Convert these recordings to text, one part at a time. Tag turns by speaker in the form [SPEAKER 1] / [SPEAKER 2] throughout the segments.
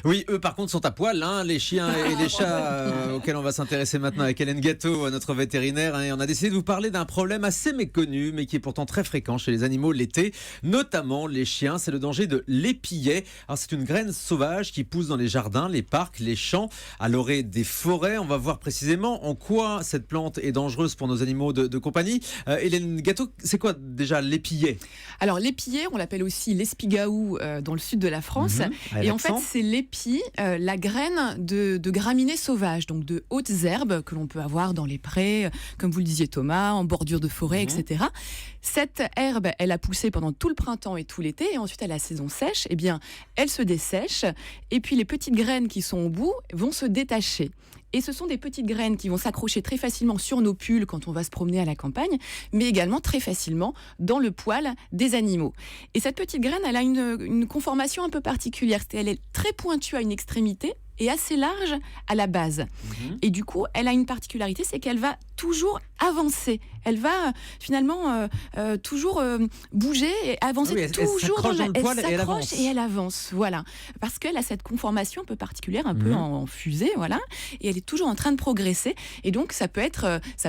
[SPEAKER 1] Oui, eux par contre sont à poil, hein, les chiens et les chats auxquels on va s'intéresser maintenant avec Hélène Gâteau, notre vétérinaire. Et on a décidé de vous parler d'un problème assez méconnu, mais qui est pourtant très fréquent chez les animaux l'été, notamment les chiens. C'est le danger de l'épillet. Alors c'est une graine sauvage qui pousse dans les jardins, les parcs, les champs, à l'orée des forêts. On va voir précisément en quoi cette plante est dangereuse pour nos animaux de compagnie. Hélène Gâteau, c'est quoi déjà l'épillet?
[SPEAKER 2] Alors l'épillet, on l'appelle aussi l'espigaou dans le sud de la France. Et en fait, c'est l'épi, la graine de graminées sauvages, donc de hautes herbes que l'on peut avoir dans les prés, comme vous le disiez Thomas, en bordure de forêt, etc. Cette herbe, elle a poussé pendant tout le printemps et tout l'été, et ensuite à la saison sèche, eh bien, elle se dessèche, et puis les petites graines qui sont au bout vont se détacher. Et ce sont des petites graines qui vont s'accrocher très facilement sur nos pulls quand on va se promener à la campagne, mais également très facilement dans le poil des animaux. Et cette petite graine, elle a une conformation un peu particulière. Elle est très pointue à une extrémité et assez large à la base. Et du coup, elle a une particularité, c'est qu'elle va toujours avancer. Elle va finalement toujours bouger et avancer toujours
[SPEAKER 1] dans le poil et elle avance.
[SPEAKER 2] Et elle avance, voilà. Parce qu'elle a cette conformation un peu particulière, un peu en fusée, voilà. Et elle est toujours en train de progresser. Et donc, ça peut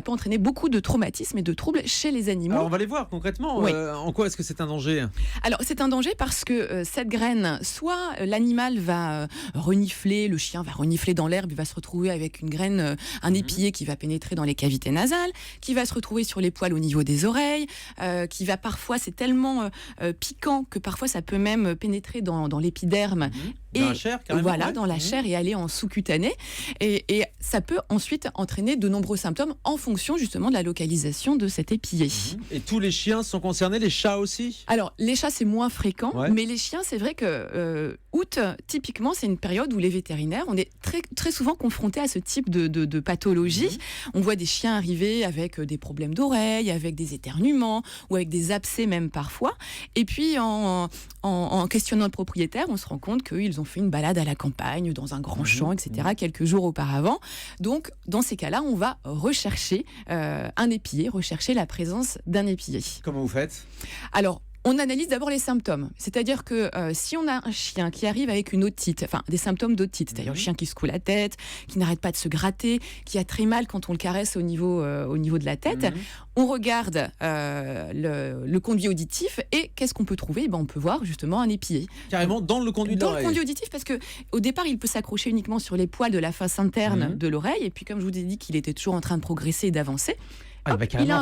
[SPEAKER 2] entraîner beaucoup de traumatismes et de troubles chez les animaux.
[SPEAKER 1] Alors, on va les voir concrètement.
[SPEAKER 2] Oui.
[SPEAKER 1] En quoi est-ce que c'est un danger?
[SPEAKER 2] Alors, c'est un danger parce que cette graine, soit l'animal va renifler, le chien va renifler dans l'herbe, il va se retrouver avec une graine, un épillet qui va pénétrer dans les cavités nasales, qui va se retrouver sur les poils au niveau des oreilles, qui va parfois, c'est tellement piquant que parfois ça peut même pénétrer dans l'épiderme.
[SPEAKER 1] Dans la chair, carrément.
[SPEAKER 2] Voilà, dans la chair et aller en sous-cutané. Et ça peut ensuite entraîner de nombreux symptômes en fonction justement de la localisation de cet épillet.
[SPEAKER 1] Et tous les chiens sont concernés, les chats aussi?
[SPEAKER 2] Alors, les chats, c'est moins fréquent, mais les chiens, c'est vrai que août, typiquement, c'est une période où les vétérinaires, on est très, très souvent confrontés à ce type de pathologie. On voit des chiens arriver avec des problèmes d'oreilles, avec des éternuements ou avec des abcès même parfois. Et puis, en questionnant le propriétaire, on se rend compte qu'ils ont fait une balade à la campagne, dans un grand champ, etc., quelques jours auparavant. Donc, dans ces cas-là, on va rechercher un épillet, rechercher la présence d'un épillet.
[SPEAKER 1] Comment vous faites?
[SPEAKER 2] Alors, on analyse d'abord les symptômes. C'est-à-dire que si on a un chien qui arrive avec une otite, enfin des symptômes d'otite, c'est-à-dire le chien qui secoue la tête, qui n'arrête pas de se gratter, qui a très mal quand on le caresse au niveau de la tête, on regarde le conduit auditif et qu'est-ce qu'on peut trouver? On peut voir justement un épillet.
[SPEAKER 1] Carrément dans le conduit de l'oreille.
[SPEAKER 2] Dans le conduit auditif, parce que au départ, il peut s'accrocher uniquement sur les poils de la face interne de l'oreille. Et puis, comme je vous ai dit qu'il était toujours en train de progresser et d'avancer, il y a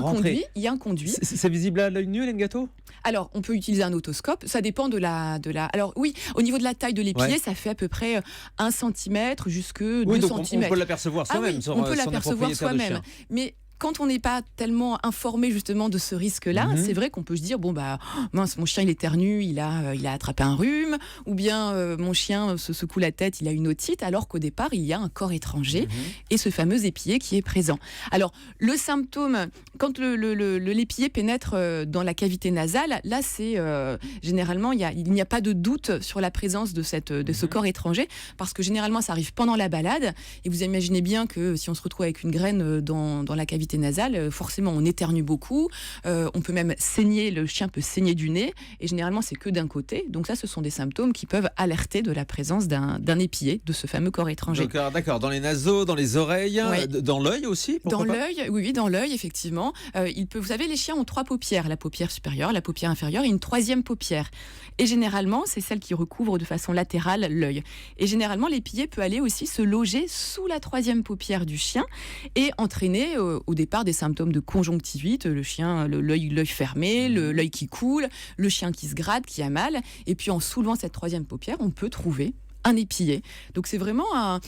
[SPEAKER 2] un conduit.
[SPEAKER 1] C'est visible à l'œil nu, Hélène Gâteau?
[SPEAKER 2] Alors, on peut utiliser un otoscope. Ça dépend de la. Alors oui, au niveau de la taille de l'épillet, ça fait à peu près 1 cm jusque 2 cm.
[SPEAKER 1] On peut l'apercevoir soi-même.
[SPEAKER 2] On peut l'apercevoir soi-même. Mais quand on n'est pas tellement informé justement de ce risque-là, c'est vrai qu'on peut se dire mince, mon chien il éternue, il a attrapé un rhume, ou bien mon chien se secoue la tête, il a une otite, alors qu'au départ il y a un corps étranger et ce fameux épillet qui est présent. Alors le symptôme, quand l'épillet pénètre dans la cavité nasale, là c'est généralement il n'y a pas de doute sur la présence de ce corps étranger, parce que généralement ça arrive pendant la balade, et vous imaginez bien que si on se retrouve avec une graine dans la cavité nasale, forcément on éternue beaucoup, on peut même saigner, le chien peut saigner du nez, et généralement c'est que d'un côté, donc ça ce sont des symptômes qui peuvent alerter de la présence d'un épillet, de ce fameux corps étranger.
[SPEAKER 1] D'accord, dans les naseaux, dans les oreilles, dans l'œil aussi?
[SPEAKER 2] Dans l'œil, oui, dans l'œil effectivement. Vous savez, les chiens ont 3 paupières, la paupière supérieure, la paupière inférieure et une 3e paupière. Et généralement, c'est celle qui recouvre de façon latérale l'œil. Et généralement, l'épillet peut aller aussi se loger sous la 3e paupière du chien et entraîner au départ des symptômes de conjonctivite, le chien, l'œil fermé, l'œil qui coule, le chien qui se gratte, qui a mal. Et puis en soulevant cette 3e paupière, on peut trouver un épillet. Donc c'est vraiment un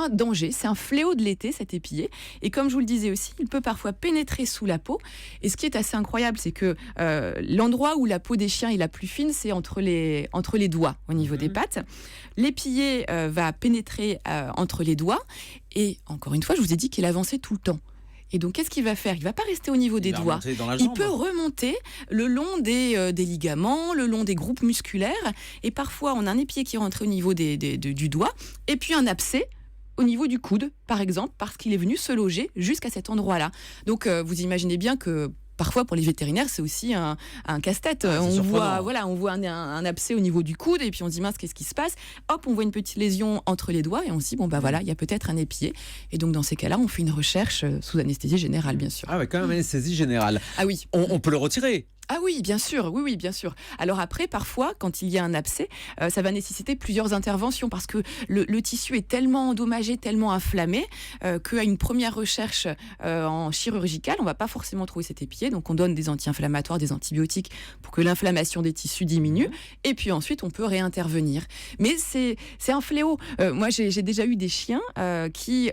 [SPEAKER 2] danger, c'est un fléau de l'été, cet épillet. Et comme je vous le disais aussi, il peut parfois pénétrer sous la peau. Et ce qui est assez incroyable, c'est que l'endroit où la peau des chiens est la plus fine, c'est entre les doigts, au niveau des pattes. L'épillet va pénétrer entre les doigts. Et encore une fois, je vous ai dit qu'il avançait tout le temps. Et donc, qu'est-ce qu'il va faire? Il ne va pas rester au niveau des doigts. Il peut remonter le long des ligaments, le long des groupes musculaires. Et parfois, on a un épillet qui rentre au niveau du doigt. Et puis, un abcès au niveau du coude, par exemple, parce qu'il est venu se loger jusqu'à cet endroit-là. Donc, vous imaginez bien que parfois pour les vétérinaires, c'est aussi un casse-tête. On voit un abcès au niveau du coude et puis on se dit mince, qu'est-ce qui se passe? Hop, on voit une petite lésion entre les doigts et on se dit bon bah voilà, il y a peut-être un épillé. Et donc dans ces cas-là, on fait une recherche sous anesthésie générale, bien sûr.
[SPEAKER 1] Ah ouais, quand même anesthésie générale.
[SPEAKER 2] Ah oui.
[SPEAKER 1] On peut le retirer.
[SPEAKER 2] Ah oui, bien sûr, oui, bien sûr. Alors après, parfois, quand il y a un abcès, ça va nécessiter plusieurs interventions parce que le tissu est tellement endommagé, tellement inflammé qu'à une première recherche en chirurgicale, on ne va pas forcément trouver cet épillé. Donc on donne des anti-inflammatoires, des antibiotiques pour que l'inflammation des tissus diminue. Et puis ensuite, on peut réintervenir. Mais c'est un fléau. Moi, j'ai déjà eu des chiens qui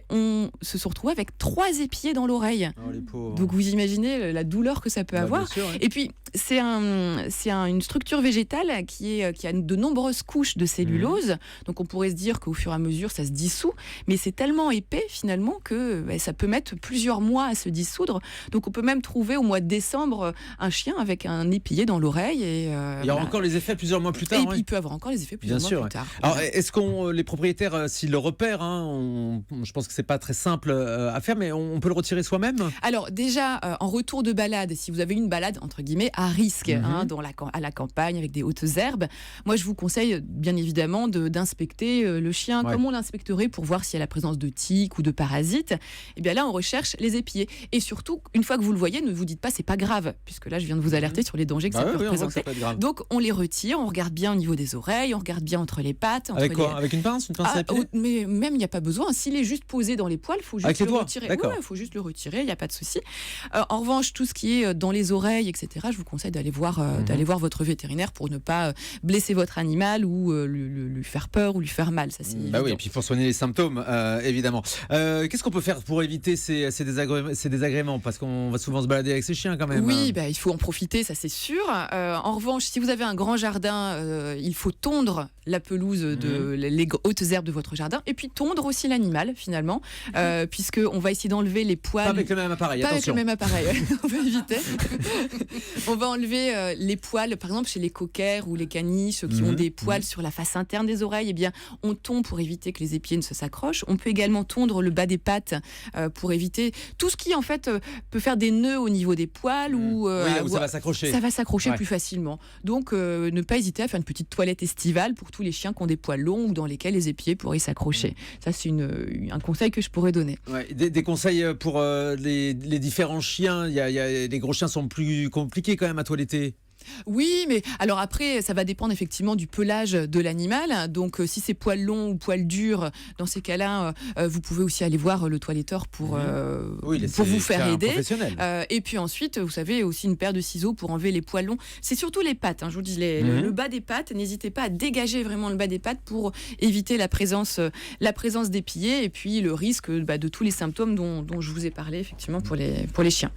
[SPEAKER 2] se sont retrouvés avec 3 épillés dans l'oreille.
[SPEAKER 1] Oh, les pauvres.
[SPEAKER 2] Donc vous imaginez la douleur que ça peut avoir.
[SPEAKER 1] Bien sûr, oui.
[SPEAKER 2] Et puis, c'est une structure végétale qui a de nombreuses couches de cellulose. Donc on pourrait se dire qu'au fur et à mesure, ça se dissout. Mais c'est tellement épais finalement que ça peut mettre plusieurs mois à se dissoudre. Donc on peut même trouver au mois de décembre un chien avec un épillé dans l'oreille. Il
[SPEAKER 1] y aura encore les effets plusieurs mois plus tard.
[SPEAKER 2] Et il peut avoir encore les effets plusieurs mois plus tard.
[SPEAKER 1] Alors est-ce que les propriétaires, s'ils le repèrent, je pense que c'est pas très simple à faire, mais on peut le retirer soi-même?
[SPEAKER 2] Alors déjà, en retour de balade, si vous avez une balade entre guillemets à risque, à la campagne avec des hautes herbes, moi je vous conseille bien évidemment d'inspecter le chien comme on l'inspecterait pour voir s'il y a la présence de tiques ou de parasites. Et bien là on recherche les épillés. Et surtout, une fois que vous le voyez, ne vous dites pas c'est pas grave, puisque là je viens de vous alerter sur les dangers que ça peut représenter. Donc on les retire, on regarde bien au niveau des oreilles, on regarde bien entre les pattes.
[SPEAKER 1] Avec quoi? Avec une pince à épiler?
[SPEAKER 2] Mais même il n'y a pas besoin. S'il est juste posé dans les poils, il faut juste le retirer. Il faut juste le retirer, il n'y a pas de souci. En revanche, tout ce qui est dans les oreilles, etc., je vous conseille d'aller voir votre vétérinaire pour ne pas blesser votre animal ou lui faire peur ou lui faire mal. Ça, c'est
[SPEAKER 1] oui, et puis pour soigner les symptômes, évidemment. Qu'est-ce qu'on peut faire pour éviter ces désagréments? Parce qu'on va souvent se balader avec ces chiens quand même.
[SPEAKER 2] Oui, il faut en profiter, ça c'est sûr. En revanche, si vous avez un grand jardin, il faut tondre la pelouse les hautes herbes de votre jardin et puis tondre aussi l'animal finalement, puisqu'on va essayer d'enlever les poils.
[SPEAKER 1] Pas avec le même appareil, attention.
[SPEAKER 2] Avec le même appareil, on va éviter. On va enlever les poils, par exemple chez les cockers ou les caniches qui ont des poils sur la face interne des oreilles, eh bien on tond pour éviter que les épillés ne s'accrochent. On peut également tondre le bas des pattes pour éviter tout ce qui en fait peut faire des nœuds au niveau des poils ou
[SPEAKER 1] ça va s'accrocher.
[SPEAKER 2] Ça va s'accrocher plus facilement. Donc ne pas hésiter à faire une petite toilette estivale pour tous les chiens qui ont des poils longs ou dans lesquels les épillés pourraient s'accrocher. Ça c'est un conseil que je pourrais donner.
[SPEAKER 1] Des conseils pour les différents chiens. Les gros chiens sont plus compliqués quand même à toiletter.
[SPEAKER 2] Oui, mais alors après, ça va dépendre effectivement du pelage de l'animal. Donc, si c'est poil long ou poil dur, dans ces cas-là, vous pouvez aussi aller voir le toiletteur pour vous faire aider. Et puis ensuite, vous savez, aussi une paire de ciseaux pour enlever les poils longs. C'est surtout les pattes. Je vous dis, le bas des pattes. N'hésitez pas à dégager vraiment le bas des pattes pour éviter la présence d'épillés et puis le risque de tous les symptômes dont je vous ai parlé effectivement pour les chiens.